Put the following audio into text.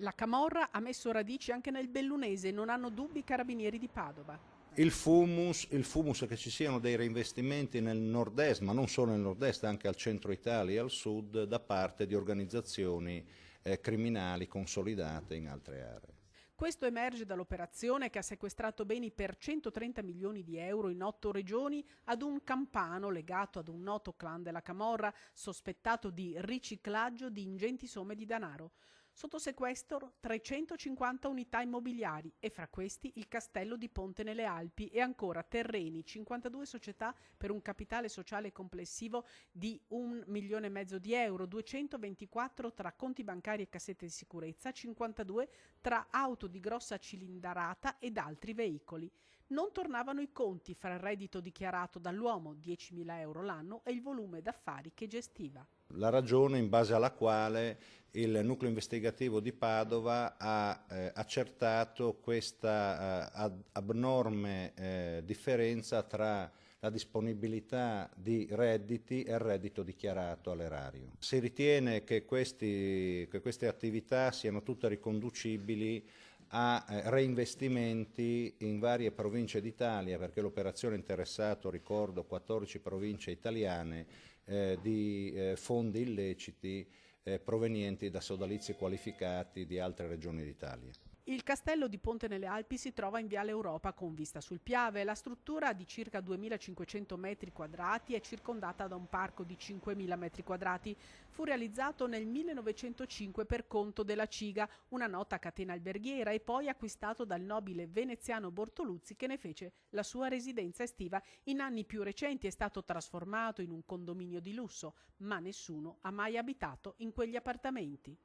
La camorra ha messo radici anche nel bellunese, non hanno dubbi i carabinieri di Padova. Il fumus è che ci siano dei reinvestimenti nel nord-est, ma non solo nel nord-est, anche al centro Italia e al sud, da parte di organizzazioni criminali consolidate in altre aree. Questo emerge dall'operazione che ha sequestrato beni per 130 milioni di euro in 8 regioni ad un campano legato ad un noto clan della Camorra sospettato di riciclaggio di ingenti somme di denaro. Sotto sequestro 350 unità immobiliari e fra questi il castello di Ponte nelle Alpi e ancora terreni, 52 società per un capitale sociale complessivo di 1,5 milioni di euro, 224 tra conti bancari e cassette di sicurezza, 52 tra auto di grossa cilindrata ed altri veicoli. Non tornavano i conti fra il reddito dichiarato dall'uomo, 10.000 euro l'anno, e il volume d'affari che gestiva. La ragione in base alla quale il nucleo investigativo di Padova ha accertato questa abnorme differenza tra la disponibilità di redditi e il reddito dichiarato all'erario. Si ritiene che queste attività siano tutte riconducibili a reinvestimenti in varie province d'Italia, perché l'operazione ha interessato, ricordo, 14 province italiane di fondi illeciti provenienti da sodalizi qualificati di altre regioni d'Italia. Il castello di Ponte nelle Alpi si trova in Viale Europa con vista sul Piave. La struttura di circa 2.500 metri quadrati è circondata da un parco di 5.000 metri quadrati. Fu realizzato nel 1905 per conto della Ciga, una nota catena alberghiera, e poi acquistato dal nobile veneziano Bortoluzzi, che ne fece la sua residenza estiva. In anni più recenti è stato trasformato in un condominio di lusso, ma nessuno ha mai abitato in quegli appartamenti.